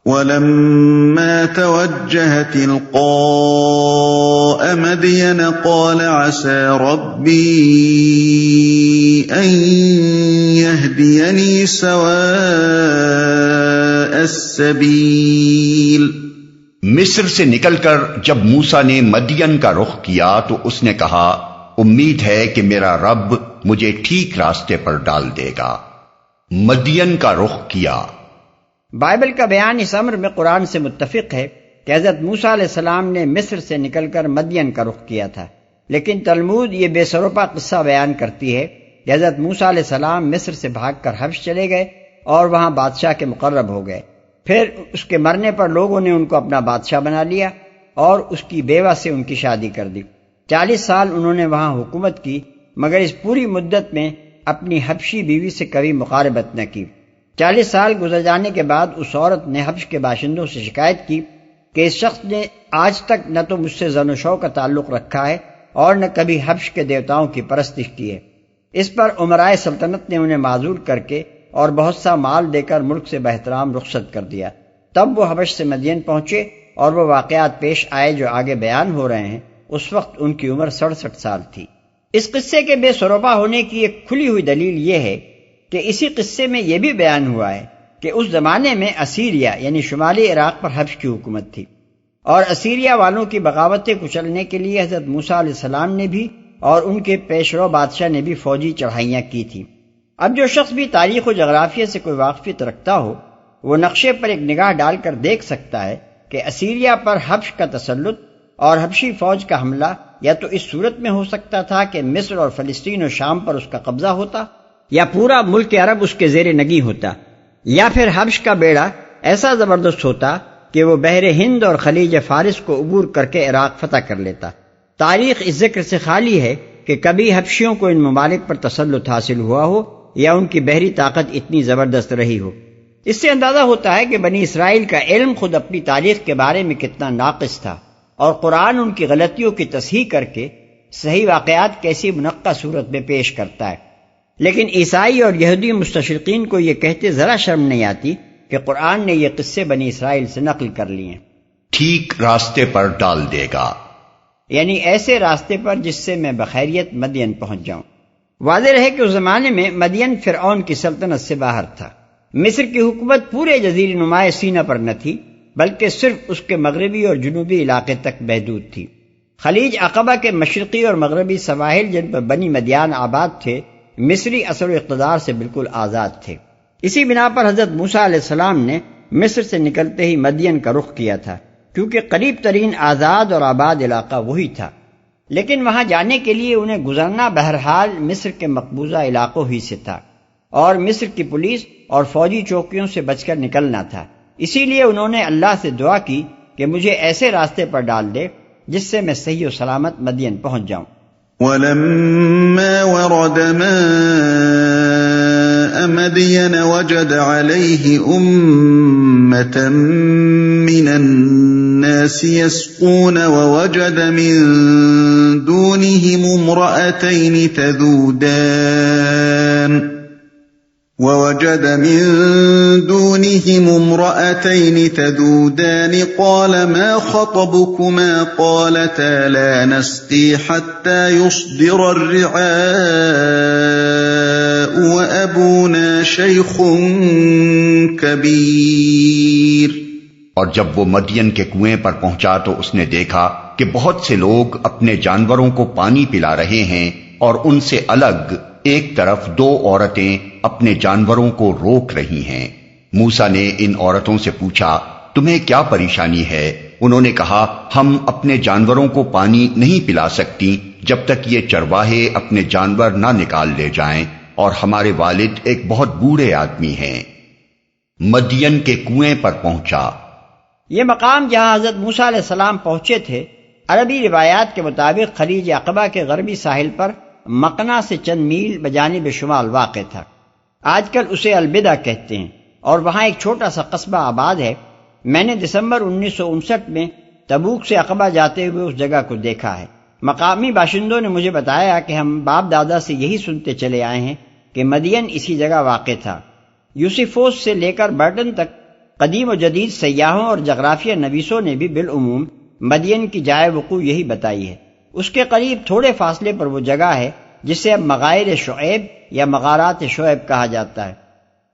وَلَمَّا تَوَجَّهَ تِلْقَاءَ مَدْيَنَ قَالَ عَسَىٰ رَبِّي أَن يَهْدِيَنِي سَوَاءَ السَّبِيلِ۔ مصر سے نکل کر جب موسیٰ نے مدین کا رخ کیا تو اس نے کہا، امید ہے کہ میرا رب مجھے ٹھیک راستے پر ڈال دے گا۔ مدین کا رخ کیا۔ بائبل کا بیان اس امر میں قرآن سے متفق ہے کہ حضرت موسیٰ علیہ السلام نے مصر سے نکل کر مدین کا رخ کیا تھا، لیکن تلمود یہ بے سروپا قصہ بیان کرتی ہے کہ حضرت موسیٰ علیہ السلام مصر سے بھاگ کر حبش چلے گئے اور وہاں بادشاہ کے مقرب ہو گئے۔ پھر اس کے مرنے پر لوگوں نے ان کو اپنا بادشاہ بنا لیا اور اس کی بیوہ سے ان کی شادی کر دی۔ 40 سال انہوں نے وہاں حکومت کی، مگر اس پوری مدت میں اپنی حبشی بیوی سے کبھی مقاربت نہ کی۔ 40 سال گزر جانے کے بعد اس عورت نے حبش کے باشندوں سے شکایت کی کہ اس شخص نے آج تک نہ تو مجھ سے زن و شو کا تعلق رکھا ہے اور نہ کبھی حبش کے دیوتاؤں کی پرستش کی ہے۔ اس پر امرائے سلطنت نے انہیں معزول کر کے اور بہت سا مال دے کر ملک سے بہترام رخصت کر دیا۔ تب وہ حبش سے مدین پہنچے اور وہ واقعات پیش آئے جو آگے بیان ہو رہے ہیں۔ اس وقت ان کی عمر 67 سال تھی۔ اس قصے کے بے سروپا ہونے کی ایک کھلی ہوئی دلیل یہ ہے کہ اسی قصے میں یہ بھی بیان ہوا ہے کہ اس زمانے میں اسیریا یعنی شمالی عراق پر حبش کی حکومت تھی، اور اسیریا والوں کی بغاوتیں کچلنے کے لیے حضرت موسیٰ علیہ السلام نے بھی اور ان کے پیشرو بادشاہ نے بھی فوجی چڑھائیاں کی تھیں۔ اب جو شخص بھی تاریخ و جغرافیہ سے کوئی واقفیت رکھتا ہو وہ نقشے پر ایک نگاہ ڈال کر دیکھ سکتا ہے کہ اسیریا پر حبش کا تسلط اور حبشی فوج کا حملہ یا تو اس صورت میں ہو سکتا تھا کہ مصر اور فلسطین و شام پر اس کا قبضہ ہوتا، یا پورا ملک عرب اس کے زیر نگیں ہوتا، یا پھر حبش کا بیڑا ایسا زبردست ہوتا کہ وہ بحر ہند اور خلیج فارس کو عبور کر کے عراق فتح کر لیتا۔ تاریخ اس ذکر سے خالی ہے کہ کبھی حبشیوں کو ان ممالک پر تسلط حاصل ہوا ہو یا ان کی بحری طاقت اتنی زبردست رہی ہو۔ اس سے اندازہ ہوتا ہے کہ بنی اسرائیل کا علم خود اپنی تاریخ کے بارے میں کتنا ناقص تھا، اور قرآن ان کی غلطیوں کی تصحیح کر کے صحیح واقعات کیسی منقع صورت میں پیش کرتا ہے۔ لیکن عیسائی اور یہودی مستشرقین کو یہ کہتے ذرا شرم نہیں آتی کہ قرآن نے یہ قصے بنی اسرائیل سے نقل کر لیے ہیں۔ ٹھیک راستے پر ڈال دے گا، یعنی ایسے راستے پر جس سے میں بخیریت مدین پہنچ جاؤں۔ واضح رہے کہ اس زمانے میں مدین فرعون کی سلطنت سے باہر تھا۔ مصر کی حکومت پورے جزیرے نما سینا پر نہ تھی، بلکہ صرف اس کے مغربی اور جنوبی علاقے تک محدود تھی۔ خلیج عقبہ کے مشرقی اور مغربی سواحل جن پر بنی مدیان آباد تھے مصری اثر و اقتدار سے بالکل آزاد تھے۔ اسی بنا پر حضرت موسیٰ علیہ السلام نے مصر سے نکلتے ہی مدین کا رخ کیا تھا، کیونکہ قریب ترین آزاد اور آباد علاقہ وہی تھا۔ لیکن وہاں جانے کے لیے انہیں گزرنا بہرحال مصر کے مقبوضہ علاقوں ہی سے تھا، اور مصر کی پولیس اور فوجی چوکیوں سے بچ کر نکلنا تھا۔ اسی لیے انہوں نے اللہ سے دعا کی کہ مجھے ایسے راستے پر ڈال دے جس سے میں صحیح و سلامت مدین پہنچ جاؤں۔ وَلَمَّا وَرَدَ مَاءَ مَدْيَنَ وَجَدَ عَلَيْهِ أُمَّةً مِّنَ النَّاسِ يَسْقُونَ وَوَجَدَ مِن دُونِهِمُ امرأتين تذودان قال ما خطبكما قالتا لا نسقي حتى يصدر الرعاء وأبونا شيخ كبير۔ اور جب وہ مدین کے کنویں پر پہنچا تو اس نے دیکھا کہ بہت سے لوگ اپنے جانوروں کو پانی پلا رہے ہیں، اور ان سے الگ ایک طرف 2 عورتیں اپنے جانوروں کو روک رہی ہیں۔ موسیٰ نے ان عورتوں سے پوچھا، تمہیں کیا پریشانی ہے؟ انہوں نے کہا، ہم اپنے جانوروں کو پانی نہیں پلا سکتی جب تک یہ چرواہے اپنے جانور نہ نکال لے جائیں، اور ہمارے والد ایک بہت بوڑھے آدمی ہیں۔ مدین کے کنویں پر پہنچا۔ یہ مقام جہاں حضرت موسیٰ علیہ السلام پہنچے تھے عربی روایات کے مطابق خلیج عقبہ کے غربی ساحل پر مقنا سے چند میل بجانب شمال واقع تھا۔ آج کل اسے البدہ کہتے ہیں، اور وہاں ایک چھوٹا سا قصبہ آباد ہے۔ میں نے دسمبر 1959 میں تبوک سے عقبہ جاتے ہوئے اس جگہ کو دیکھا ہے۔ مقامی باشندوں نے مجھے بتایا کہ ہم باپ دادا سے یہی سنتے چلے آئے ہیں کہ مدین اسی جگہ واقع تھا۔ یوسفوس سے لے کر برٹن تک قدیم و جدید سیاحوں اور جغرافیہ نویسوں نے بھی بالعموم مدین کی جائے وقوع یہی بتائی ہے۔ اس کے قریب تھوڑے فاصلے پر وہ جگہ ہے جسے اب مغائر شعیب یا مغارات شعیب کہا جاتا ہے۔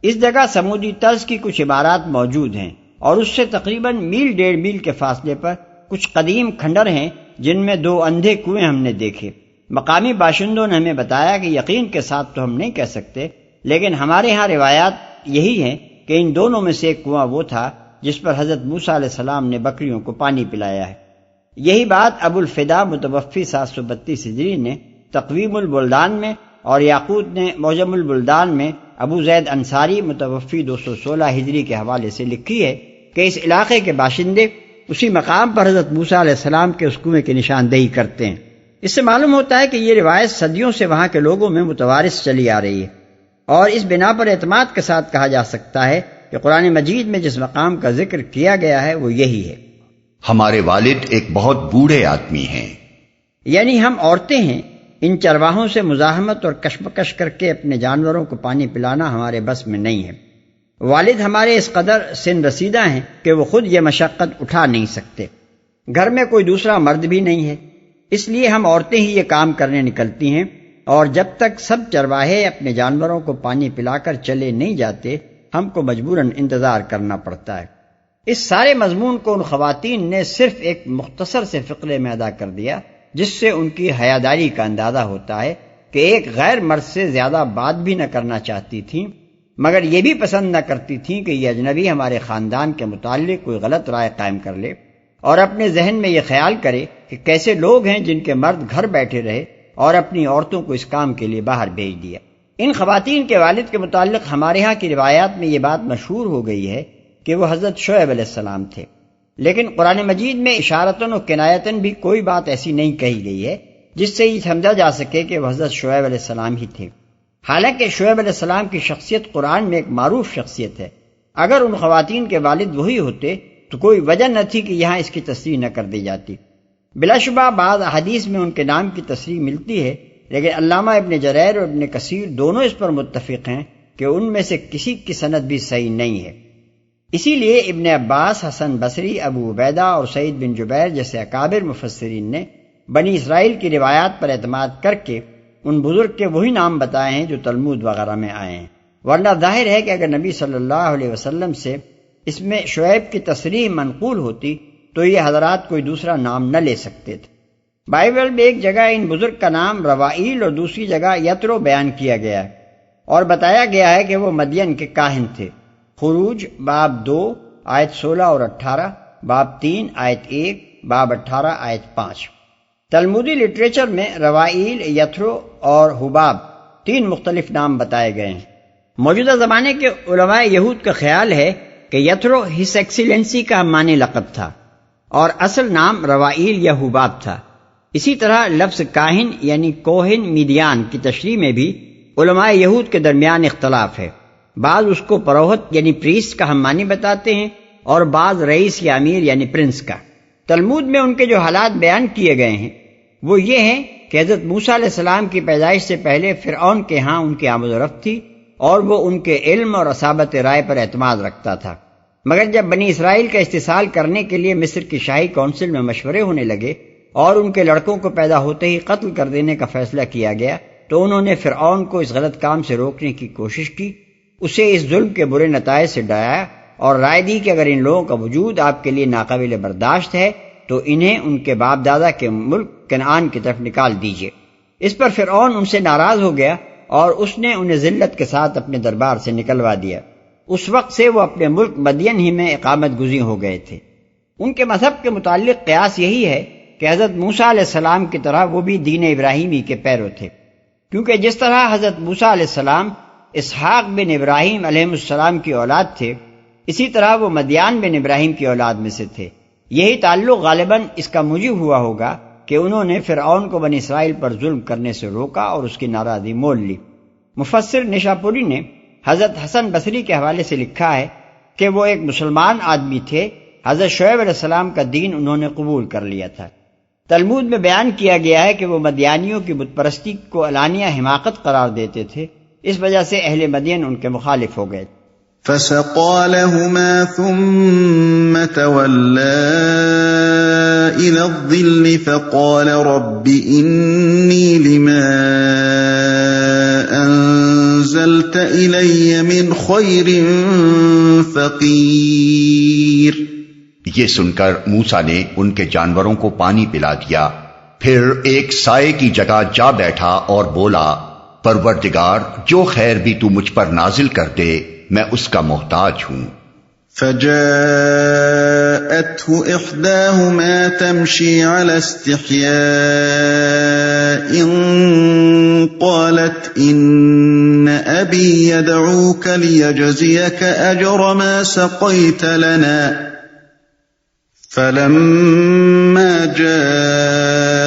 اس جگہ سمودی طرز کی کچھ عمارات موجود ہیں اور اس سے تقریباً میل 1.5 میل کے فاصلے پر کچھ قدیم کھنڈر ہیں جن میں 2 اندھے کنویں ہم نے دیکھے۔ مقامی باشندوں نے ہمیں بتایا کہ یقین کے ساتھ تو ہم نہیں کہہ سکتے، لیکن ہمارے ہاں روایات یہی ہیں کہ ان دونوں میں سے ایک کنواں وہ تھا جس پر حضرت موسیٰ علیہ السلام نے بکریوں کو پانی پلایا ہے۔ یہی بات ابو الفدا متوفی 732 ہجری نے تقویم البلدان میں اور یاقوت نے معجم البلدان میں ابو زید انصاری متوفی 216 ہجری کے حوالے سے لکھی ہے کہ اس علاقے کے باشندے اسی مقام پر حضرت موسیٰ علیہ السلام کے اس کنویں کی نشاندہی کرتے ہیں۔ اس سے معلوم ہوتا ہے کہ یہ روایت صدیوں سے وہاں کے لوگوں میں متوارث چلی آ رہی ہے، اور اس بنا پر اعتماد کے ساتھ کہا جا سکتا ہے کہ قرآن مجید میں جس مقام کا ذکر کیا گیا ہے وہ یہی ہے۔ ہمارے والد ایک بہت بوڑھے آدمی ہیں، یعنی ہم عورتیں ہیں، ان چرواہوں سے مزاحمت اور کشمکش کر کے اپنے جانوروں کو پانی پلانا ہمارے بس میں نہیں ہے۔ والد ہمارے اس قدر سن رسیدہ ہیں کہ وہ خود یہ مشقت اٹھا نہیں سکتے، گھر میں کوئی دوسرا مرد بھی نہیں ہے، اس لیے ہم عورتیں ہی یہ کام کرنے نکلتی ہیں، اور جب تک سب چرواہے اپنے جانوروں کو پانی پلا کر چلے نہیں جاتے ہم کو مجبوراً انتظار کرنا پڑتا ہے۔ اس سارے مضمون کو ان خواتین نے صرف ایک مختصر سے فقرے میں ادا کر دیا، جس سے ان کی حیاداری کا اندازہ ہوتا ہے کہ ایک غیر مرد سے زیادہ بات بھی نہ کرنا چاہتی تھیں، مگر یہ بھی پسند نہ کرتی تھیں کہ یہ اجنبی ہمارے خاندان کے متعلق کوئی غلط رائے قائم کر لے اور اپنے ذہن میں یہ خیال کرے کہ کیسے لوگ ہیں جن کے مرد گھر بیٹھے رہے اور اپنی عورتوں کو اس کام کے لیے باہر بھیج دیا۔ ان خواتین کے والد کے متعلق ہمارے ہاں کی روایات میں یہ بات مشہور ہو گئی ہے کہ وہ حضرت شعیب علیہ السلام تھے، لیکن قرآن مجید میں اشارتاً و کنایتاً بھی کوئی بات ایسی نہیں کہی گئی ہے جس سے یہ سمجھا جا سکے کہ وہ حضرت شعیب علیہ السلام ہی تھے۔ حالانکہ شعیب علیہ السلام کی شخصیت قرآن میں ایک معروف شخصیت ہے، اگر ان خواتین کے والد وہی ہوتے تو کوئی وجہ نہ تھی کہ یہاں اس کی تصریح نہ کر دی جاتی۔ بلا شبہ بعض حدیث میں ان کے نام کی تصریح ملتی ہے، لیکن علامہ ابن جریر اور ابن کثیر دونوں اس پر متفق ہیں کہ ان میں سے کسی کی سند بھی صحیح نہیں ہے۔ اسی لیے ابن عباس، حسن بصری، ابو عبیدہ اور سعید بن جبیر جیسے اکابر مفسرین نے بنی اسرائیل کی روایات پر اعتماد کر کے ان بزرگ کے وہی نام بتائے ہیں جو تلمود وغیرہ میں آئے ہیں، ورنہ ظاہر ہے کہ اگر نبی صلی اللہ علیہ وسلم سے اس میں شعیب کی تصریح منقول ہوتی تو یہ حضرات کوئی دوسرا نام نہ لے سکتے تھے۔ بائبل میں ایک جگہ ان بزرگ کا نام روائیل اور دوسری جگہ یترو بیان کیا گیا ہے اور بتایا گیا ہے کہ وہ مدین کے کاہن تھے۔ خروج باب 2 آیت 16 اور 18، باب 3 آیت 1، باب 18 آیت 5۔ تلمودی لٹریچر میں روائیل، یترو اور حباب 3 مختلف نام بتائے گئے ہیں۔ موجودہ زمانے کے علماء یہود کا خیال ہے کہ یترو ہس ایکسیلنسی کا معنی لقب تھا اور اصل نام روائیل یا حباب تھا۔ اسی طرح لفظ کاہن یعنی کوہن میدیان کی تشریح میں بھی علماء یہود کے درمیان اختلاف ہے، بعض اس کو پروہت یعنی پریسٹ کا ہم معنی بتاتے ہیں اور بعض رئیس یا امیر یعنی پرنس کا۔ تلمود میں ان کے جو حالات بیان کیے گئے ہیں وہ یہ ہیں کہ حضرت موسیٰ علیہ السلام کی پیدائش سے پہلے فرعون کے ہاں ان کی آمد و رفت تھی اور وہ ان کے علم اور اصابت رائے پر اعتماد رکھتا تھا، مگر جب بنی اسرائیل کا استحصال کرنے کے لیے مصر کی شاہی کونسل میں مشورے ہونے لگے اور ان کے لڑکوں کو پیدا ہوتے ہی قتل کر دینے کا فیصلہ کیا گیا تو انہوں نے فرعون کو اس غلط کام سے روکنے کی کوشش کی، اسے اس ظلم کے برے نتائج سے ڈرایا اور رائے دی کہ اگر ان لوگوں کا وجود آپ کے لیے ناقابل برداشت ہے تو انہیں ان کے باپ دادا کے ملک کنعان کی طرف نکال دیجیے۔ اس پر فرعون ان سے ناراض ہو گیا اور اس نے انہیں ذلت کے ساتھ اپنے دربار سے نکلوا دیا۔ اس وقت سے وہ اپنے ملک مدین ہی میں اقامت گزین ہو گئے تھے۔ ان کے مذہب کے متعلق قیاس یہی ہے کہ حضرت موسیٰ علیہ السلام کی طرح وہ بھی دین ابراہیمی کے پیرو تھے، کیونکہ جس طرح حضرت موسیٰ علیہ السلام اسحاق بن ابراہیم علیہ السلام کی اولاد تھے، اسی طرح وہ مدیان بن ابراہیم کی اولاد میں سے تھے۔ یہی تعلق غالباً اس کا موجب ہوا ہوگا کہ انہوں نے فرعون کو بنی اسرائیل پر ظلم کرنے سے روکا اور اس کی ناراضی مول لی۔ مفسر نشاپوری نے حضرت حسن بصری کے حوالے سے لکھا ہے کہ وہ ایک مسلمان آدمی تھے، حضرت شعیب علیہ السلام کا دین انہوں نے قبول کر لیا تھا۔ تلمود میں بیان کیا گیا ہے کہ وہ مدیانیوں کی بت پرستی کو علانیہ حماقت قرار دیتے تھے، اس وجہ سے اہل مدین ان کے مخالف ہو گئے۔ فسقى لهما ثم تولى إلى الظل فقال رب إني لما أنزلت إلي من خير فقير۔ یہ سن کر موسیٰ نے ان کے جانوروں کو پانی پلا دیا، پھر ایک سائے کی جگہ جا بیٹھا اور بولا، پروردگار جو خیر بھی تو مجھ پر نازل کر دے میں اس کا محتاج ہوں۔ فجاءته إحداهما تمشي على استحياء قالت إن أبي يدعوك ليجزيك أجر ما سقيت لنا، فلما جاءه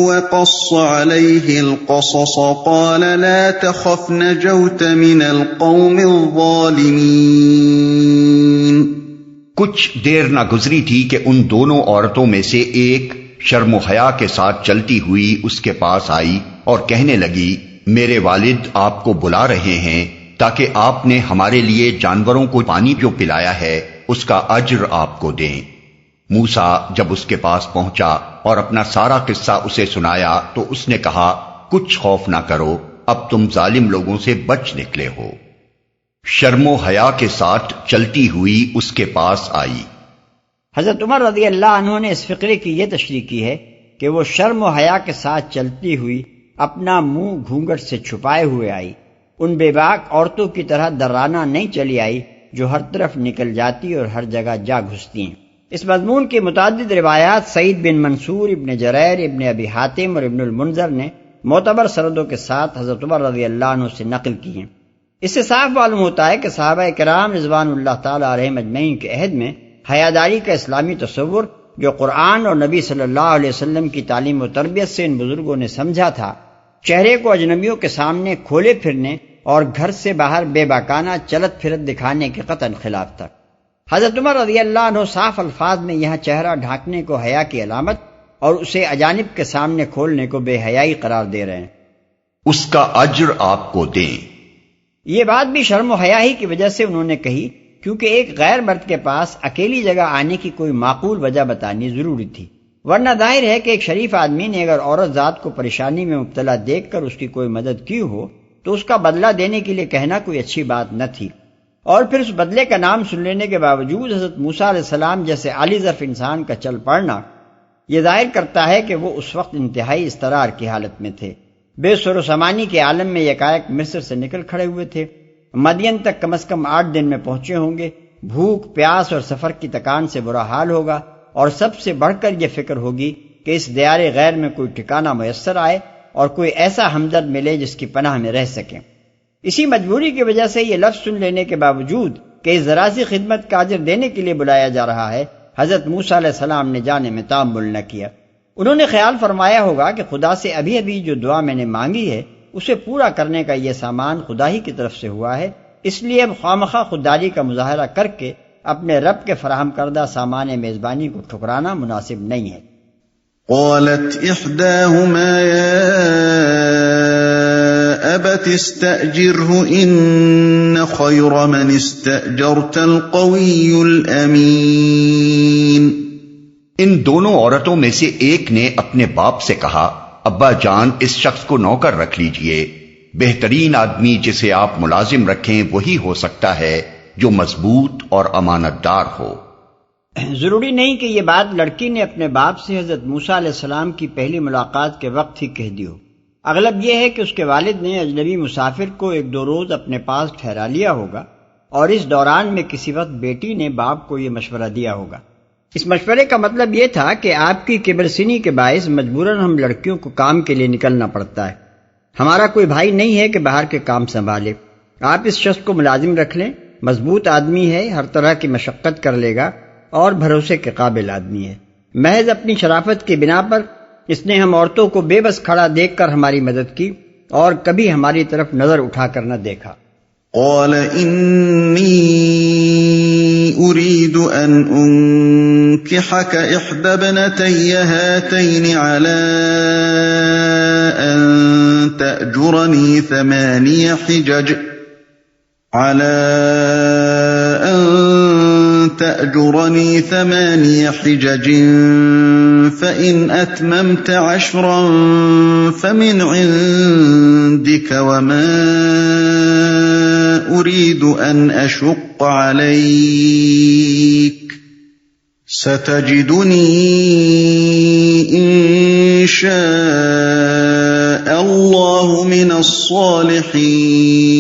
وقص عليه القصص قال لا تخف نجوت من القوم الظالمين۔ کچھ دیر نہ گزری تھی کہ ان دونوں عورتوں میں سے ایک شرم و حیا کے ساتھ چلتی ہوئی اس کے پاس آئی اور کہنے لگی، میرے والد آپ کو بلا رہے ہیں تاکہ آپ نے ہمارے لیے جانوروں کو پانی جو پلایا ہے اس کا اجر آپ کو دیں۔ موسیٰ جب اس کے پاس پہنچا اور اپنا سارا قصہ اسے سنایا تو اس نے کہا، کچھ خوف نہ کرو، اب تم ظالم لوگوں سے بچ نکلے ہو۔ شرم و حیا کے ساتھ چلتی ہوئی اس کے پاس آئی۔ حضرت عمر رضی اللہ عنہ نے اس فقرے کی یہ تشریح کی ہے کہ وہ شرم و حیا کے ساتھ چلتی ہوئی اپنا منہ گھونگھٹ سے چھپائے ہوئے آئی، ان بے باک عورتوں کی طرح درانہ نہیں چلی آئی جو ہر طرف نکل جاتی اور ہر جگہ جا گھستی ہیں۔ اس مضمون کی متعدد روایات سعید بن منصور، ابن جریر، ابن ابی حاتم اور ابن المنذر نے معتبر سندوں کے ساتھ حضرت عمر رضی اللہ عنہ سے نقل کی ہیں۔ اس سے صاف معلوم ہوتا ہے کہ صحابہ کرام رضوان اللہ تعالی علیہم اجمعین کے عہد میں حیاداری کا اسلامی تصور جو قرآن اور نبی صلی اللہ علیہ وسلم کی تعلیم و تربیت سے ان بزرگوں نے سمجھا تھا، چہرے کو اجنبیوں کے سامنے کھولے پھرنے اور گھر سے باہر بے باکانہ چلت پھرت دکھانے کے قطعاً خلاف تھا۔ حضرت عمر رضی اللہ عنہ صاف الفاظ میں یہاں چہرہ ڈھانکنے کو حیا کی علامت اور اسے اجانب کے سامنے کھولنے کو بے حیائی قرار دے رہے ہیں۔ اس کا اجر آپ کو دیں۔ یہ بات بھی شرم و حیا ہی کی وجہ سے انہوں نے کہی، کیونکہ ایک غیر مرد کے پاس اکیلی جگہ آنے کی کوئی معقول وجہ بتانی ضروری تھی، ورنہ ظاہر ہے کہ ایک شریف آدمی نے اگر عورت ذات کو پریشانی میں مبتلا دیکھ کر اس کی کوئی مدد کی ہو تو اس کا بدلہ دینے کے لیے کہنا کوئی اچھی بات نہ تھی، اور پھر اس بدلے کا نام سن لینے کے باوجود حضرت موسیٰ علیہ السلام جیسے عالی ظرف انسان کا چل پڑنا یہ ظاہر کرتا ہے کہ وہ اس وقت انتہائی اضطرار کی حالت میں تھے، بے سر و سامانی کے عالم میں یکایک مصر سے نکل کھڑے ہوئے تھے، مدین تک کم از کم 8 دن میں پہنچے ہوں گے، بھوک پیاس اور سفر کی تکان سے برا حال ہوگا، اور سب سے بڑھ کر یہ فکر ہوگی کہ اس دیار غیر میں کوئی ٹھکانہ میسر آئے اور کوئی ایسا ہمدرد ملے جس کی پناہ میں رہ سکیں۔ اسی مجبوری کی وجہ سے یہ لفظ سن لینے کے باوجود کہ اس ذرا سی خدمت کا اجر دینے کے لیے بلایا جا رہا ہے، حضرت موسیٰ علیہ السلام نے جانے میں تامل نہ کیا۔ انہوں نے خیال فرمایا ہوگا کہ خدا سے ابھی ابھی جو دعا میں نے مانگی ہے اسے پورا کرنے کا یہ سامان خدا ہی کی طرف سے ہوا ہے، اس لیے اب خوامخواہ خودداری کا مظاہرہ کر کے اپنے رب کے فراہم کردہ سامان میزبانی کو ٹھکرانا مناسب نہیں ہے۔ قالت احداهما يا ابت استأجره ان خير من استأجرت القوي الامين۔ ان دونوں عورتوں میں سے ایک نے اپنے باپ سے کہا، ابا جان اس شخص کو نوکر رکھ لیجئے، بہترین آدمی جسے آپ ملازم رکھیں وہی ہو سکتا ہے جو مضبوط اور امانت دار ہو۔ ضروری نہیں کہ یہ بات لڑکی نے اپنے باپ سے حضرت موسیٰ علیہ السلام کی پہلی ملاقات کے وقت ہی کہہ دی ہو، اغلب یہ ہے کہ اس کے والد نے اجنبی مسافر کو 1-2 روز اپنے پاس ٹھہرا لیا ہوگا اور اس دوران میں کسی وقت بیٹی نے باپ کو یہ مشورہ دیا ہوگا۔ اس مشورے کا مطلب یہ تھا کہ آپ کی کبرسینی کے باعث مجبوراً ہم لڑکیوں کو کام کے لیے نکلنا پڑتا ہے، ہمارا کوئی بھائی نہیں ہے کہ باہر کے کام سنبھالے، آپ اس شخص کو ملازم رکھ لیں، مضبوط آدمی ہے، ہر طرح کی مشقت کر لے گا اور بھروسے کے قابل آدمی ہے۔ محض اپنی شرافت کی بنا پر اس نے ہم عورتوں کو بے بس کھڑا دیکھ کر ہماری مدد کی اور کبھی ہماری طرف نظر اٹھا کر نہ دیکھا۔ قال انی اريد ان انكحك احدى ابنتي هاتين على ان تأجرني 8 حجج على أن تأجرني 8 حجج فإن أتممت 10 فمن عندك وما أريد أن أشق عليك ستجدني إن شاء الله من الصالحين۔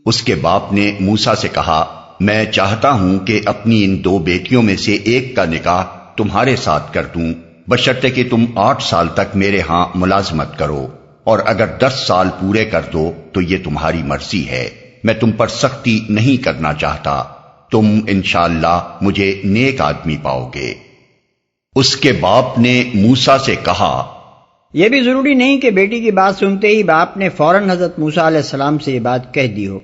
اس کے باپ نے موسیٰ سے کہا، میں چاہتا ہوں کہ اپنی ان 2 بیٹیوں میں سے ایک کا نکاح تمہارے ساتھ کر دوں، بشرطے کہ تم 8 سال تک میرے ہاں ملازمت کرو، اور اگر 10 سال پورے کر دو تو یہ تمہاری مرضی ہے، میں تم پر سختی نہیں کرنا چاہتا، تم انشاءاللہ مجھے نیک آدمی پاؤ گے۔ اس کے باپ نے موسیٰ سے کہا، یہ بھی ضروری نہیں کہ بیٹی کی بات سنتے ہی باپ نے فوراً حضرت موسیٰ علیہ السلام سے یہ بات کہہ دی ہو۔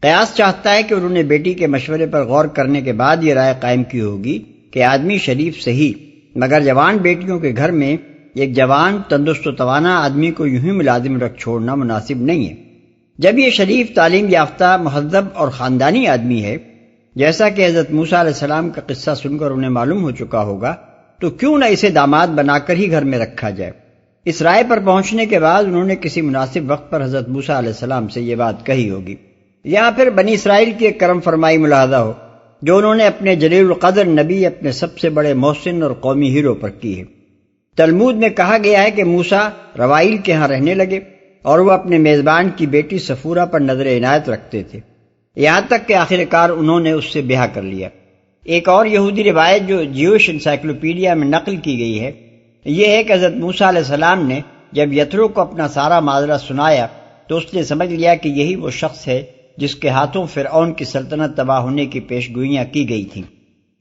قیاس چاہتا ہے کہ انہوں نے بیٹی کے مشورے پر غور کرنے کے بعد یہ رائے قائم کی ہوگی کہ آدمی شریف صحیح، مگر جوان بیٹیوں کے گھر میں ایک جوان تندرست و توانا آدمی کو یوں ہی ملازم رکھ چھوڑنا مناسب نہیں ہے۔ جب یہ شریف، تعلیم یافتہ، مہذب اور خاندانی آدمی ہے، جیسا کہ حضرت موسیٰ علیہ السلام کا قصہ سن کر انہیں معلوم ہو چکا ہوگا، تو کیوں نہ اسے داماد بنا کر ہی گھر میں رکھا جائے۔ اس رائے پر پہنچنے کے بعد انہوں نے کسی مناسب وقت پر حضرت موسیٰ علیہ السلام سے یہ بات کہی ہوگی۔ یہاں پھر بنی اسرائیل کی ایک کرم فرمائی ملاحظہ ہو جو انہوں نے اپنے جلیل القدر نبی، اپنے سب سے بڑے محسن اور قومی ہیرو پر کی ہے۔ تلمود میں کہا گیا ہے کہ موسیٰ روائیل کے ہاں رہنے لگے اور وہ اپنے میزبان کی بیٹی صفورہ پر نظر عنایت رکھتے تھے، یہاں تک کہ آخر کار انہوں نے اس سے بیاہ کر لیا۔ ایک اور یہودی روایت جو جیوش انسائکلوپیڈیا میں نقل کی گئی ہے یہ ہے کہ حضرت موسیٰ علیہ السلام نے جب یترو کو اپنا سارا ماجرا سنایا تو اس نے سمجھ لیا کہ یہی وہ شخص ہے جس کے ہاتھوں فرعون کی سلطنت تباہ ہونے کی پیش گوئیاں کی گئی تھیں،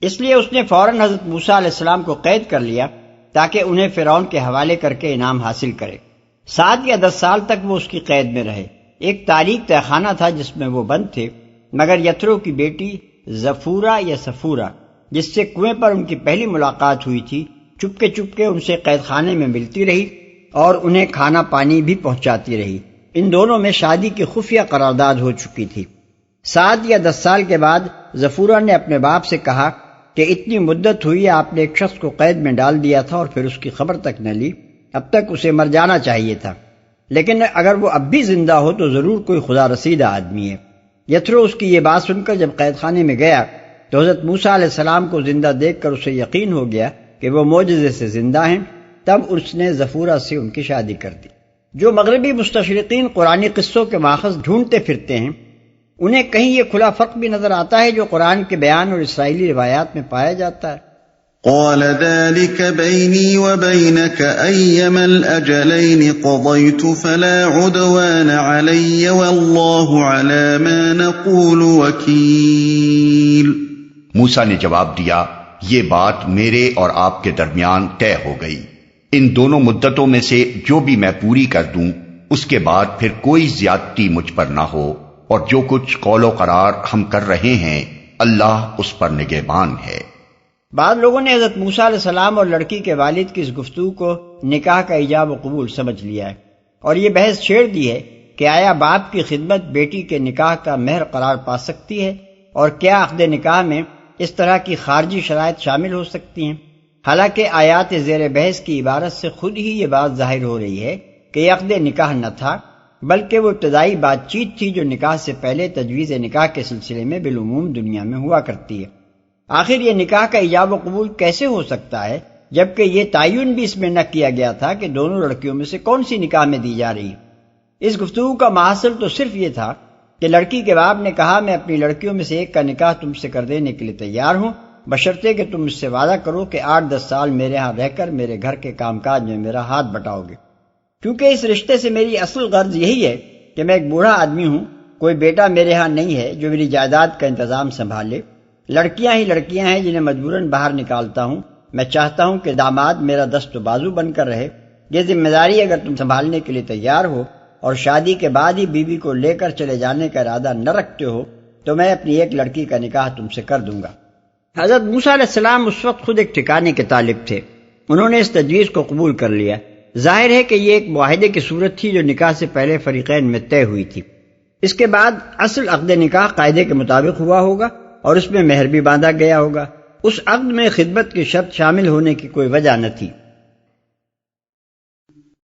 اس لیے اس نے فوراً حضرت موسیٰ علیہ السلام کو قید کر لیا تاکہ انہیں فرعون کے حوالے کر کے انعام حاصل کرے۔ 7 یا 10 سال تک وہ اس کی قید میں رہے۔ ایک تاریک تہ خانہ تھا جس میں وہ بند تھے، مگر یترو کی بیٹی زفورہ یا صفورہ جس سے کنویں پر ان کی پہلی ملاقات ہوئی تھی، چپکے ان سے قید خانے میں ملتی رہی اور انہیں کھانا پانی بھی پہنچاتی رہی۔ ان دونوں میں شادی کی خفیہ قرارداد ہو چکی تھی۔ 7 یا 10 سال کے بعد زفورہ نے اپنے باپ سے کہا کہ اتنی مدت ہوئی آپ نے ایک شخص کو قید میں ڈال دیا تھا اور پھر اس کی خبر تک نہ لی، اب تک اسے مر جانا چاہیے تھا، لیکن اگر وہ اب بھی زندہ ہو تو ضرور کوئی خدا رسیدہ آدمی ہے۔ یترو اس کی یہ بات سن کر جب قید خانے میں گیا تو حضرت موسیٰ علیہ السلام کو زندہ دیکھ کر اسے یقین ہو گیا کہ وہ معجزے سے زندہ ہیں، تب اس نے زفورہ سے ان کی شادی کر دی۔ جو مغربی مستشرقین قرآنی قصوں کے ماخذ ڈھونڈتے پھرتے ہیں انہیں کہیں یہ کھلا فرق بھی نظر آتا ہے جو قرآن کے بیان اور اسرائیلی روایات میں پایا جاتا ہے۔ قال ذلك بيني وبينك أيما الأجلين قضيت فلا عدوان علي والله على ما نقول وكيل۔ موسیٰ نے جواب دیا، یہ بات میرے اور آپ کے درمیان طے ہو گئی، ان دونوں مدتوں میں سے جو بھی میں پوری کر دوں اس کے بعد پھر کوئی زیادتی مجھ پر نہ ہو، اور جو کچھ قول و قرار ہم کر رہے ہیں اللہ اس پر نگہبان ہے۔ بعض لوگوں نے حضرت موسیٰ علیہ السلام اور لڑکی کے والد کی اس گفتگو کو نکاح کا ایجاب و قبول سمجھ لیا ہے اور یہ بحث چھیڑ دی ہے کہ آیا باپ کی خدمت بیٹی کے نکاح کا مہر قرار پا سکتی ہے اور کیا عقد نکاح میں اس طرح کی خارجی شرائط شامل ہو سکتی ہیں، حالانکہ آیات زیر بحث کی عبارت سے خود ہی یہ بات ظاہر ہو رہی ہے کہ یہ عقد نکاح نہ تھا بلکہ وہ ابتدائی بات چیت تھی جو نکاح سے پہلے تجویز نکاح کے سلسلے میں بالعموم دنیا میں ہوا کرتی ہے۔ آخر یہ نکاح کا ایجاب و قبول کیسے ہو سکتا ہے جبکہ یہ تعین بھی اس میں نہ کیا گیا تھا کہ دونوں لڑکیوں میں سے کون سی نکاح میں دی جا رہی ہے؟ اس گفتگو کا محاصل تو صرف یہ تھا کہ لڑکی کے باپ نے کہا میں اپنی لڑکیوں میں سے ایک کا نکاح تم سے کر دینے کے لیے تیار ہوں بشرطے کہ تم اس سے وعدہ کرو کہ 8-10 سال میرے ہاں رہ کر میرے گھر کے کام کاج میں میرا ہاتھ بٹاؤ گے، کیونکہ اس رشتے سے میری اصل غرض یہی ہے کہ میں ایک بوڑھا آدمی ہوں، کوئی بیٹا میرے ہاں نہیں ہے جو میری جائیداد کا انتظام سنبھالے، لڑکیاں ہی لڑکیاں ہیں جنہیں مجبوراً باہر نکالتا ہوں، میں چاہتا ہوں کہ داماد میرا دست و بازو بن کر رہے، یہ ذمہ داری اگر تم سنبھالنے کے لیے تیار ہو اور شادی کے بعد ہی بیوی کو لے کر چلے جانے کا ارادہ نہ رکھتے ہو تو میں اپنی ایک لڑکی کا نکاح تم سے کر دوں گا۔ حضرت موسیٰ علیہ السلام اس وقت خود ایک ٹھکانے کے طالب تھے، انہوں نے اس تجویز کو قبول کر لیا۔ ظاہر ہے کہ یہ ایک معاہدے کی صورت تھی جو نکاح سے پہلے فریقین میں طے ہوئی تھی۔ اس کے بعد اصل عقد نکاح قاعدے کے مطابق ہوا ہوگا اور اس میں مہر بھی باندھا گیا ہوگا۔ اس عقد میں خطبت کی شرط شامل ہونے کی کوئی وجہ نہ تھی۔